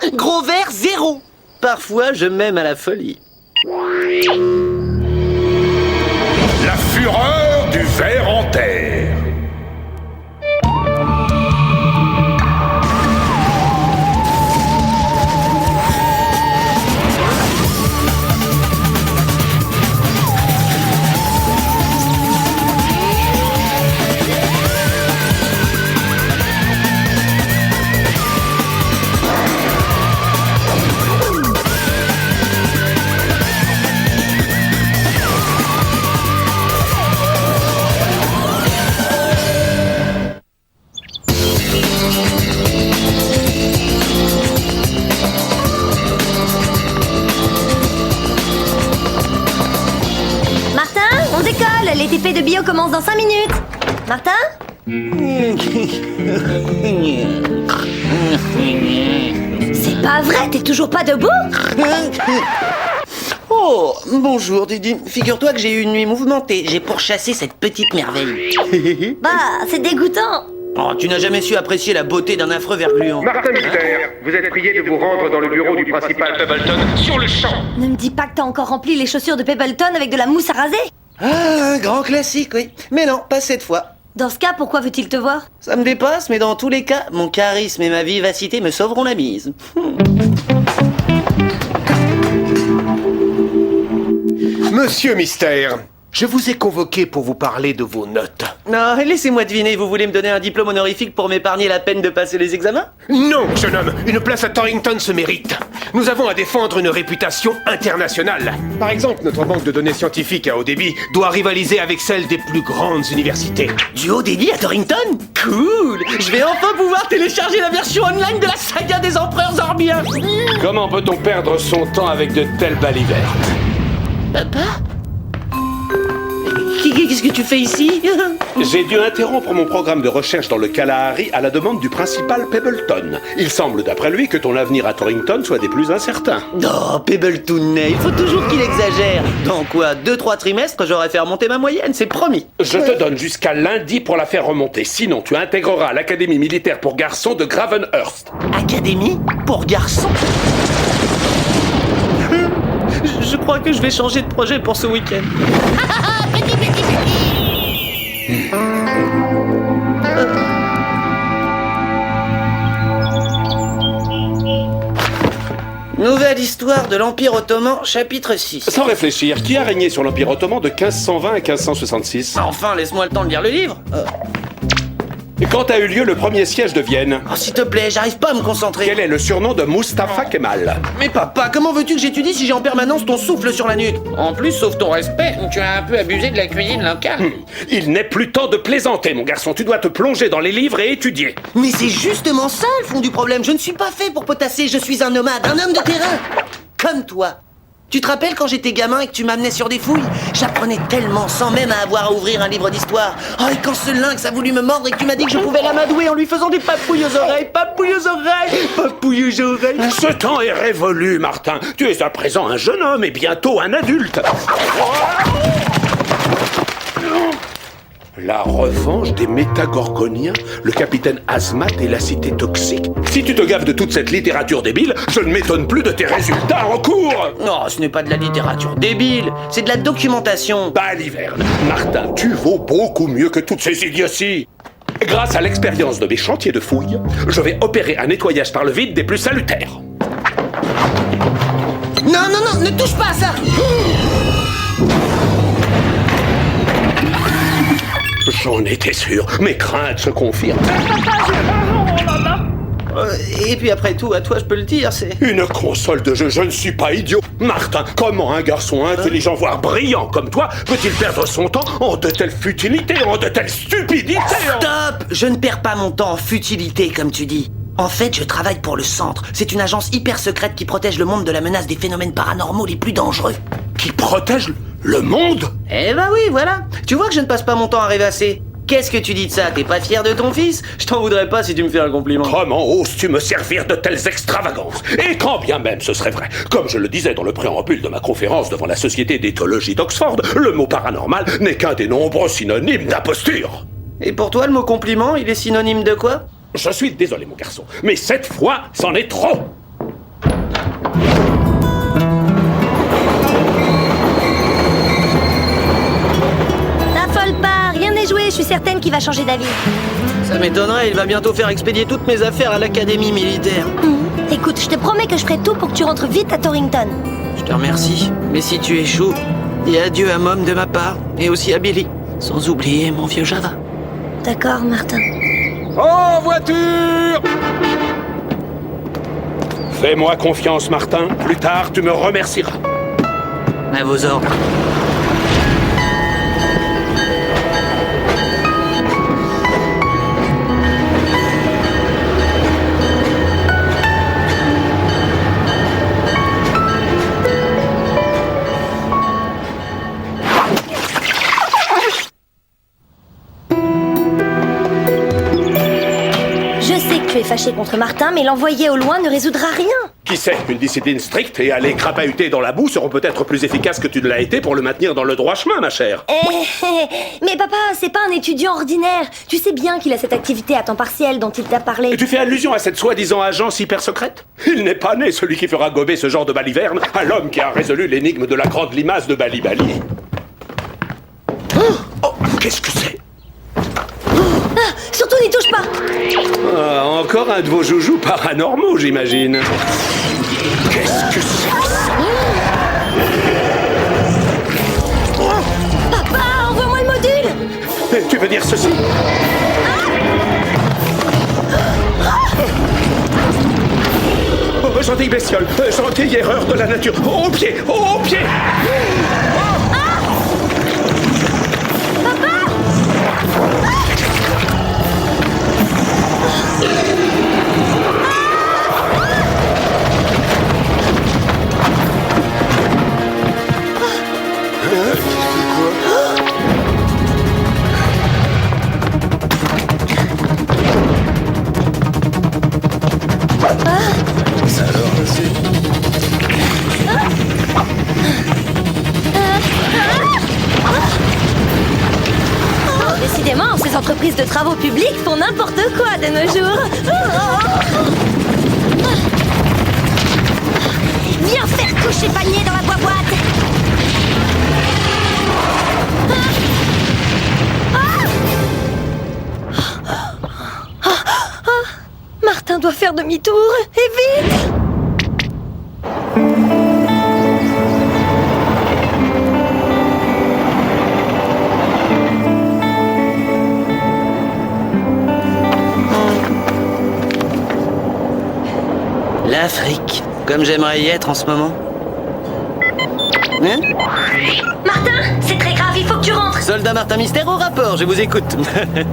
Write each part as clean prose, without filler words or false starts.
1, gros vert 0. Parfois, je m'aime à la folie. La fureur du ver en terre. Les TP de bio commencent dans 5 minutes. Martin? C'est pas vrai, t'es toujours pas debout? Oh, bonjour Didi. Figure-toi que j'ai eu une nuit mouvementée. J'ai pourchassé cette petite merveille. Bah, c'est dégoûtant. Oh, tu n'as jamais su apprécier la beauté d'un affreux ver gluant. Martin Mystère, vous êtes prié de vous rendre dans le bureau du principal Pebbleton sur le champ. Ne me dis pas que t'as encore rempli les chaussures de Pebbleton avec de la mousse à raser. Ah, un grand classique, oui. Mais non, pas cette fois. Dans ce cas, pourquoi veut-il te voir? Ça me dépasse, mais dans tous les cas, mon charisme et ma vivacité me sauveront la mise. Monsieur Mystère, je vous ai convoqué pour vous parler de vos notes. Non, laissez-moi deviner, vous voulez me donner un diplôme honorifique pour m'épargner la peine de passer les examens? Non, jeune homme, une place à Torrington se mérite. Nous avons à défendre une réputation internationale. Par exemple, notre banque de données scientifiques à haut débit doit rivaliser avec celle des plus grandes universités. Du haut débit à Torrington? Cool! Je vais enfin pouvoir télécharger la version online de la saga des empereurs Zorbiens. Comment peut-on perdre son temps avec de telles balivernes? Papa? Qu'est-ce que tu fais ici? J'ai dû interrompre mon programme de recherche dans le Kalahari à la demande du principal Pebbleton. Il semble d'après lui que ton avenir à Torrington soit des plus incertains. Oh, Pebbleton, il faut toujours qu'il exagère. Dans quoi, 2-3 trimestres, j'aurai fait remonter ma moyenne, c'est promis. Je te donne jusqu'à lundi pour la faire remonter. Sinon, tu intégreras l'Académie militaire pour garçons de Gravenhurst. Académie pour garçons? Je crois que je vais changer de projet pour ce week-end. Nouvelle histoire de l'Empire Ottoman, chapitre 6. Sans réfléchir, qui a régné sur l'Empire Ottoman de 1520 à 1566? Enfin, laisse-moi le temps de lire le livre. Et quand a eu lieu le premier siège de Vienne? Oh, s'il te plaît, j'arrive pas à me concentrer. Quel est le surnom de Mustapha Kemal? Mais papa, comment veux-tu que j'étudie si j'ai en permanence ton souffle sur la nuque? En plus, sauf ton respect, tu as un peu abusé de la cuisine locale. Il n'est plus temps de plaisanter, mon garçon. Tu dois te plonger dans les livres et étudier. Mais c'est justement ça le fond du problème. Je ne suis pas fait pour potasser, je suis un nomade, un homme de terrain. Comme toi. Tu te rappelles quand j'étais gamin et que tu m'amenais sur des fouilles? J'apprenais tellement sans même avoir à ouvrir un livre d'histoire. Oh, et quand ce lynx a voulu me mordre et que tu m'as dit que je pouvais l'amadouer en lui faisant des papouilles aux oreilles, papouilles aux oreilles, papouilles aux oreilles. Ce temps est révolu, Martin. Tu es à présent un jeune homme et bientôt un adulte. La revanche des Métagorgoniens, le capitaine Azmat et la cité toxique. Si tu te gaves de toute cette littérature débile, je ne m'étonne plus de tes résultats en cours. Non, ce n'est pas de la littérature débile, c'est de la documentation. Baliverne, Martin, tu vaux beaucoup mieux que toutes ces idioties. Grâce à l'expérience de mes chantiers de fouilles, je vais opérer un nettoyage par le vide des plus salutaires. Non, non, non, ne touche pas à ça. J'en étais sûr, mes craintes se confirment. Et puis après tout, à toi je peux le dire, c'est... Une console de jeu, je ne suis pas idiot. Martin, comment un garçon intelligent, voire brillant comme toi, peut-il perdre son temps en de telles futilités, en de telles stupidités? Stop! Je ne perds pas mon temps en futilité, comme tu dis. En fait, je travaille pour le Centre. C'est une agence hyper secrète qui protège le monde de la menace des phénomènes paranormaux les plus dangereux. Qui protège le monde? Eh ben oui, voilà. Tu vois que je ne passe pas mon temps à rêvasser. Qu'est-ce que tu dis de ça? T'es pas fier de ton fils? Je t'en voudrais pas si tu me fais un compliment. Comment oses-tu me servir de telles extravagances? Et quand bien même ce serait vrai, comme je le disais dans le préambule de ma conférence devant la Société d'éthologie d'Oxford, le mot paranormal n'est qu'un des nombreux synonymes d'imposture. Et pour toi, le mot compliment, il est synonyme de quoi? Je suis désolé, mon garçon, mais cette fois, c'en est trop. T'affole pas, rien n'est joué, je suis certaine qu'il va changer d'avis. Ça m'étonnerait, il va bientôt faire expédier toutes mes affaires à l'académie militaire. Écoute, je te promets que je ferai tout pour que tu rentres vite à Torrington. Je te remercie, mais si tu échoues, dis adieu à Mom de ma part, et aussi à Billy, sans oublier mon vieux Java. D'accord, Martin. En voiture! Fais-moi confiance, Martin. Plus tard, tu me remercieras. À vos ordres. Tu es fâché contre Martin, mais l'envoyer au loin ne résoudra rien. Qui sait, une discipline stricte et aller crapahuter dans la boue seront peut-être plus efficaces que tu ne l'as été pour le maintenir dans le droit chemin, ma chère. Mais papa, c'est pas un étudiant ordinaire. Tu sais bien qu'il a cette activité à temps partiel dont il t'a parlé. Et tu fais allusion à cette soi-disant agence hyper secrète? Il n'est pas né, celui qui fera gober ce genre de baliverne, à l'homme qui a résolu l'énigme de la grande limace de Bali Bali. Oh, qu'est-ce que c'est? Surtout n'y touche pas. Ah, encore un de vos joujoux paranormaux, j'imagine. Qu'est-ce que c'est que ça? Papa, envoie-moi le module. Tu veux dire ceci? Oh, gentille bestiole, gentille erreur de la nature. Au pied, au pied. Décidément, ces entreprises de travaux publics font n'importe quoi de nos jours. Viens faire coucher panier dans la boîte. Martin doit faire demi-tour, et vite. L'Afrique, comme j'aimerais y être en ce moment. Hein? Martin, c'est très grave, il faut que tu rentres. Soldat Martin Mystère au rapport, je vous écoute.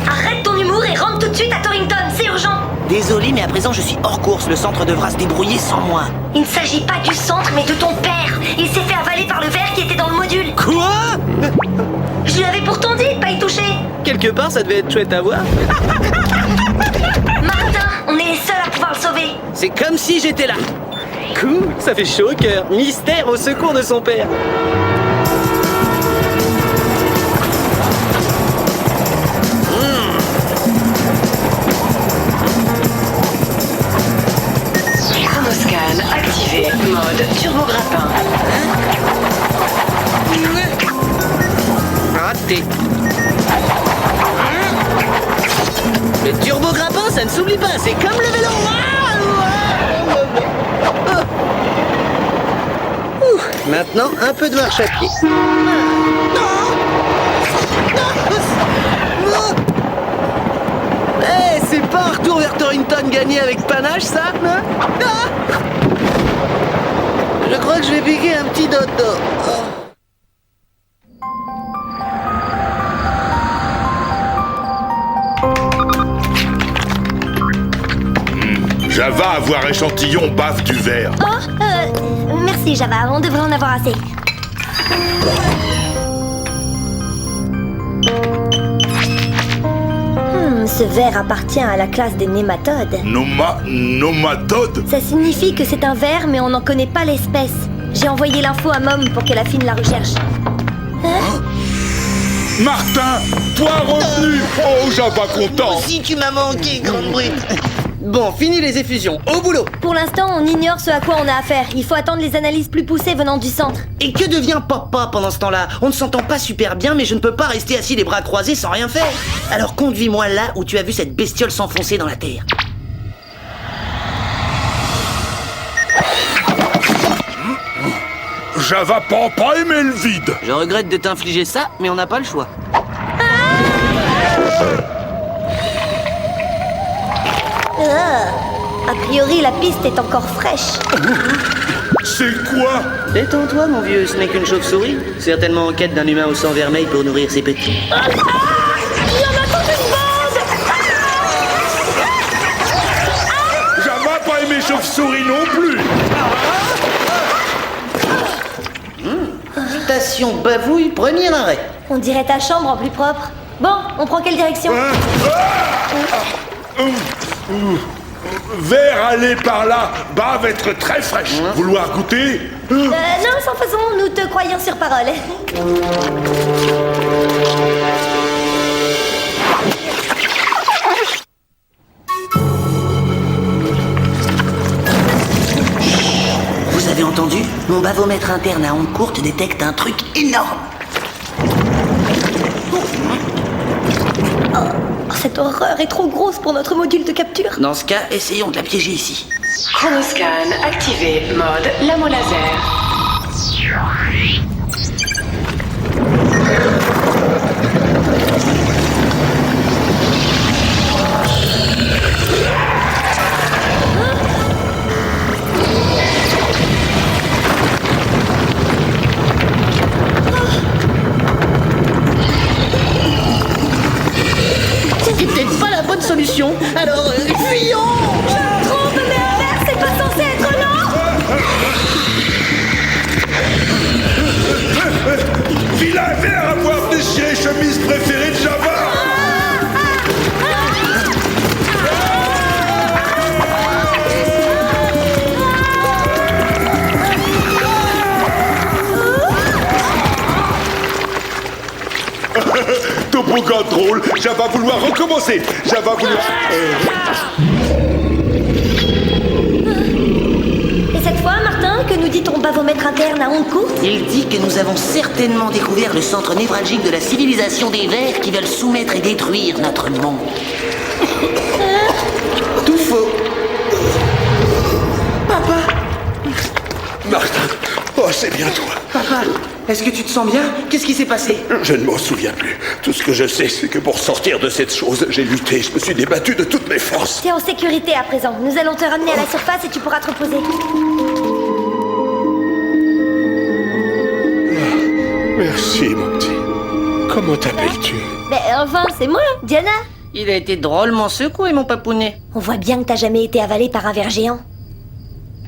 Arrête ton humour et rentre tout de suite à Torrington, c'est urgent. Désolé, mais à présent je suis hors course, le centre devra se débrouiller sans moi. Il ne s'agit pas du centre, mais de ton père. Il s'est fait avaler par le verre qui était dans le module. Quoi? Je lui avais pourtant dit de pas y toucher. Quelque part, ça devait être chouette à voir. Martin, on est les seuls à pouvoir le sauver. C'est comme si j'étais là. Cool, ça fait chaud au cœur. Mystère au secours de son père. Chronoscan activé. Mode turbo-grappin. Raté. Le turbo-grappin, ça ne s'oublie pas. C'est comme le vélo. Maintenant, un peu de marche à pied. Eh, c'est pas un retour vers Torrington gagné avec panache, ça? Je crois que je vais piquer un petit dodo. Java, avoir échantillon bave du verre. Merci Java, on devrait en avoir assez. Ce ver appartient à la classe des nématodes. Nomatode? Ça signifie que c'est un ver, mais on n'en connaît pas l'espèce. J'ai envoyé l'info à Mom pour qu'elle affine la recherche. Martin, toi revenu! Oh, Java content! Si tu m'as manqué, grande brute. Bon, fini les effusions, au boulot. Pour l'instant, on ignore ce à quoi on a affaire. Il faut attendre les analyses plus poussées venant du centre. Et que devient papa pendant ce temps-là? On ne s'entend pas super bien, mais je ne peux pas rester assis les bras croisés sans rien faire. Alors conduis-moi là où tu as vu cette bestiole s'enfoncer dans la terre. Java pas aimé le vide. Je regrette de t'infliger ça, mais on n'a pas le choix. A priori, la piste est encore fraîche. C'est quoi? Détends-toi, mon vieux, ce n'est qu'une chauve-souris. Certainement en quête d'un humain au sang vermeil pour nourrir ses petits. Java pas aimé chauve-souris non plus. Station Bavouille, premier arrêt. On dirait ta chambre en plus propre. Bon, on prend quelle direction? Vert aller par là, bave être très fraîche. Vouloir goûter? Non, sans façon, nous te croyons sur parole. Vous avez entendu? Mon bavomètre interne à onde courte détecte un truc énorme. Oh, cette horreur est trop grosse pour notre module de capture. Dans ce cas, essayons de la piéger ici. Chronoscan activé. Mode lamo laser. C'était peut-être pas la bonne solution. Alors, fuyons! Je me trompe, mais un verre, c'est pas censé être lent. Vilain vert avoir déchiré chemise préférée de Java. Toboggan drôle, Java vouloir recommencer. Java vouloir... Et cette fois, Martin, que nous dit ton bavomètre interne à onde courte? Il dit que nous avons certainement découvert le centre névralgique de la civilisation des vers qui veulent soumettre et détruire notre monde. Tout faux. Papa! Martin, oh, c'est bien toi. Papa, est-ce que tu te sens bien? Qu'est-ce qui s'est passé? Je ne m'en souviens plus. Tout ce que je sais, c'est que pour sortir de cette chose, j'ai lutté, je me suis débattu de toutes mes forces. T'es en sécurité à présent. Nous allons te ramener à la surface et tu pourras te reposer. Merci, mon petit. Comment t'appelles-tu? Mais enfin, c'est moi, Diana. Il a été drôlement secoué, mon papounet. On voit bien que t'as jamais été avalé par un ver géant.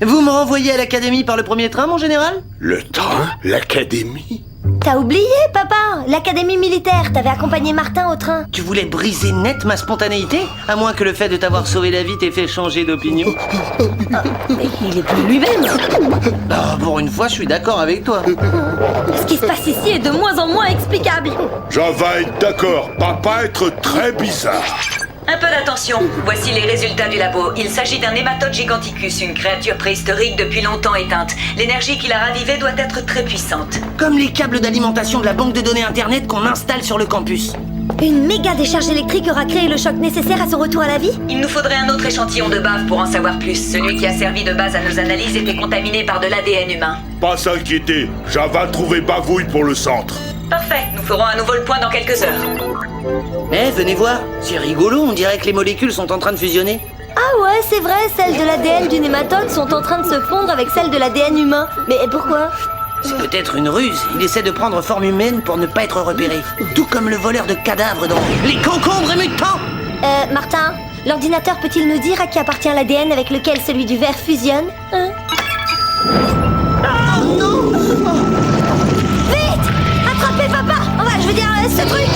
Vous me renvoyez à l'académie par le premier train, mon général? Le train? L'académie? T'as oublié, papa? L'académie militaire, t'avais accompagné Martin au train. Tu voulais briser net ma spontanéité? À moins que le fait de t'avoir sauvé la vie t'ait fait changer d'opinion. Mais il est plus lui-même. Ah, pour une fois, je suis d'accord avec toi. Ce qui se passe ici est de moins en moins explicable. Java est d'accord, papa être très bizarre. Un peu d'attention, voici les résultats du labo. Il s'agit d'un hématode giganticus, une créature préhistorique depuis longtemps éteinte. L'énergie qu'il a ravivée doit être très puissante. Comme les câbles d'alimentation de la banque de données internet qu'on installe sur le campus. Une méga décharge électrique aura créé le choc nécessaire à son retour à la vie? Il nous faudrait un autre échantillon de bave pour en savoir plus. Celui qui a servi de base à nos analyses était contaminé par de l'ADN humain. Pas s'inquiéter, Java trouvé bavouille pour le centre. Parfait, nous ferons à nouveau le point dans quelques heures. Eh, venez voir, c'est rigolo, on dirait que les molécules sont en train de fusionner. Ah ouais, c'est vrai, celles de l'ADN du nématode sont en train de se fondre avec celles de l'ADN humain. Mais pourquoi? C'est peut-être une ruse, il essaie de prendre forme humaine pour ne pas être repéré. Tout comme le voleur de cadavres dans Les Concombres Mutants. Martin, l'ordinateur peut-il nous dire à qui appartient l'ADN avec lequel celui du ver fusionne? Hein? Oh non! Vite! Attrapez papa! Enfin, je veux dire, ce truc!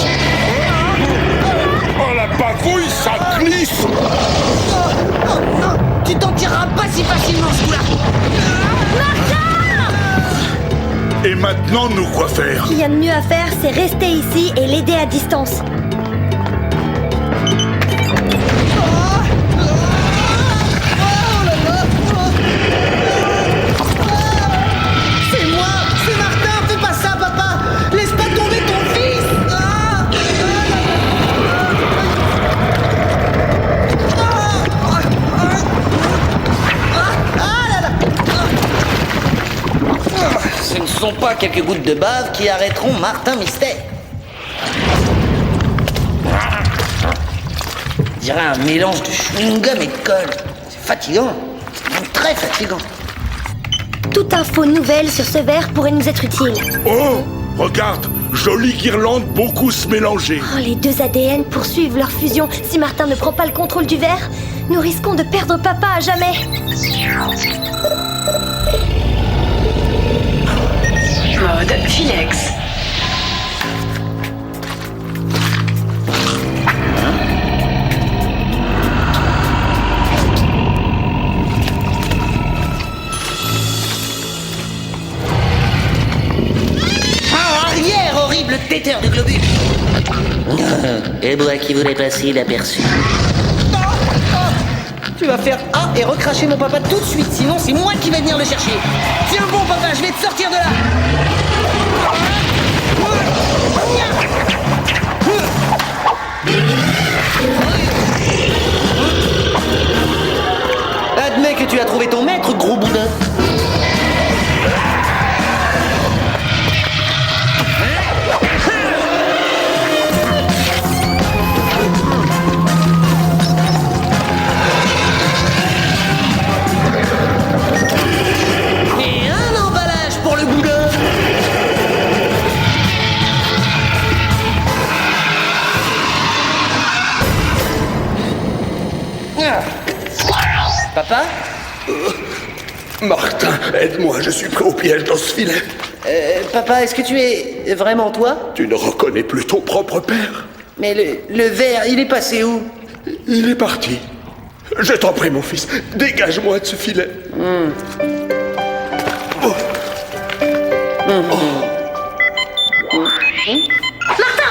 Oh la bavouille, ça glisse. Oh non! Tu t'en tireras pas si facilement, ce coup-là! Et maintenant, nous quoi faire? Ce qu'il y a de mieux à faire, c'est rester ici et l'aider à distance. ne sont pas quelques gouttes de bave qui arrêteront Martin Mystère. On dirait un mélange de chewing-gum et de colle. C'est fatigant. C'est même très fatigant. Toute info nouvelle sur ce verre pourrait nous être utile. Oh, regarde, jolie guirlande beaucoup se mélanger. Oh, les deux ADN poursuivent leur fusion. Si Martin ne prend pas le contrôle du verre, nous risquons de perdre papa à jamais. Mode Philex. Arrière, horrible têteur de globule. Et moi qui voulais passer l'aperçu. Tu vas faire A et recracher mon papa tout de suite, sinon c'est moi qui vais venir le chercher. Tiens bon papa, je vais te sortir de là. Admets que tu as trouvé ton maître, gros boudin. Et un emballage pour le boudin. Papa? Martin, aide-moi, je suis pris au piège dans ce filet. Papa, est-ce que tu es vraiment toi? Tu ne reconnais plus ton propre père. Mais le verre, il est passé où? Il est parti. Je t'en prie, mon fils, dégage-moi de ce filet. Martin,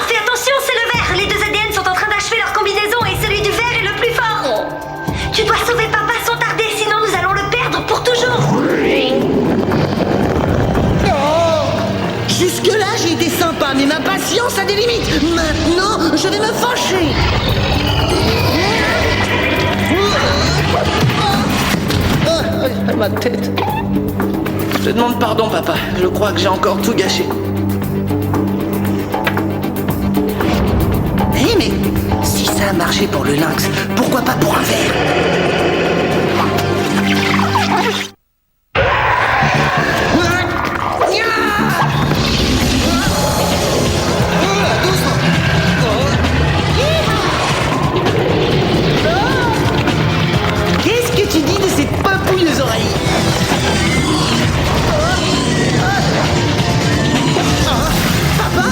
fais attention, c'est le verre. Les deux ADN sont en train d'achever leur combinaison et celui du verre est le plus fort. Tu dois sauver papa sans tarder, sinon nous allons le perdre pour toujours. Jusque-là, j'ai été sympa, mais ma patience a des limites. Maintenant, je vais me fâcher. Ma tête. Je te demande pardon, papa. Je crois que j'ai encore tout gâché. Eh, mais si ça a marché pour le lynx, pourquoi pas pour un verre? Qu'est-ce que tu dis de cette papouille aux oreilles? Papa?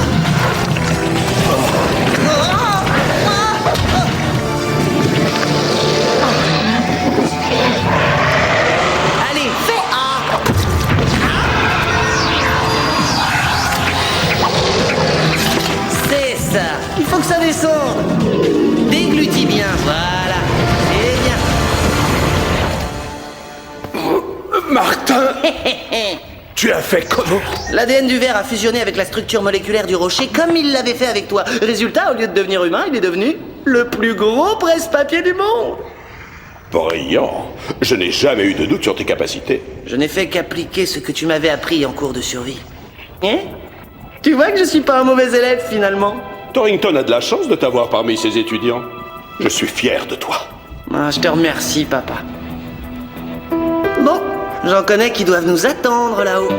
Allez, fais A! C'est ça! Il faut que ça descende! Déglutis bien, voilà! C'est bien! Martin, tu as fait comment? L'ADN du verre a fusionné avec la structure moléculaire du rocher comme il l'avait fait avec toi. Résultat, au lieu de devenir humain, il est devenu le plus gros presse-papier du monde. Brillant. Je n'ai jamais eu de doute sur tes capacités. Je n'ai fait qu'appliquer ce que tu m'avais appris en cours de survie. Hein? Tu vois que je suis pas un mauvais élève finalement. Torrington a de la chance de t'avoir parmi ses étudiants. Je suis fier de toi. Ah, je te remercie, papa. Bon, j'en connais qui doivent nous attendre là-haut.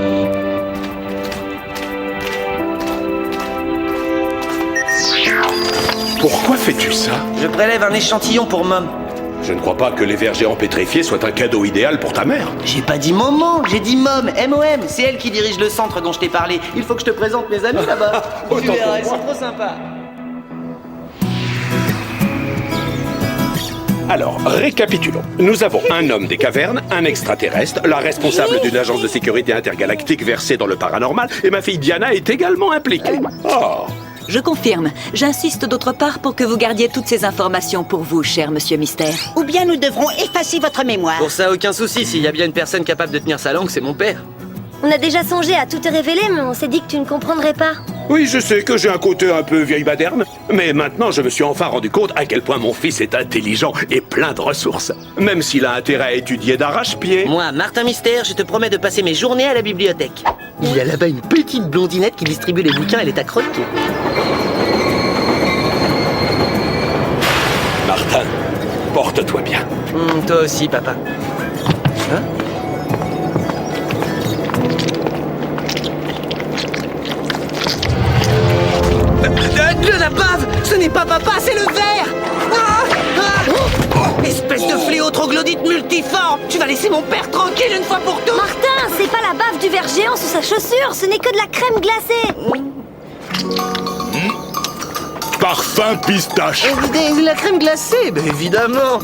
Pourquoi fais-tu ça? Je prélève un échantillon pour Mom. Je ne crois pas que les vers géants pétrifiés soient un cadeau idéal pour ta mère. J'ai pas dit maman, j'ai dit Mom, M-O-M. C'est elle qui dirige le centre dont je t'ai parlé. Il faut que je te présente mes amis là-bas. Tu Autant verras, pour ils moi. sont trop sympas. Alors, récapitulons. Nous avons un homme des cavernes, un extraterrestre, la responsable d'une agence de sécurité intergalactique versée dans le paranormal, et ma fille Diana est également impliquée. Oh. Je confirme. J'insiste d'autre part pour que vous gardiez toutes ces informations pour vous, cher Monsieur Mystère. Ou bien nous devrons effacer votre mémoire. Pour ça, aucun souci. S'il y a bien une personne capable de tenir sa langue, c'est mon père. On a déjà songé à tout te révéler, mais on s'est dit que tu ne comprendrais pas. Oui, je sais que j'ai un côté un peu vieille moderne, mais maintenant je me suis enfin rendu compte à quel point mon fils est intelligent et plein de ressources. Même s'il a intérêt à étudier d'arrache-pied. Moi, Martin Mystère, je te promets de passer mes journées à la bibliothèque. Il y a là-bas une petite blondinette qui distribue les bouquins, elle est à croquer. Martin, porte-toi bien. Toi aussi, papa. Hein? De la bave! Ce n'est pas papa, c'est le ver! Espèce de fléau troglodyte multiforme! Tu vas laisser mon père tranquille une fois pour toutes! Martin, c'est pas la bave du ver géant sous sa chaussure, ce n'est que de la crème glacée. Parfum pistache. La crème glacée, évidemment!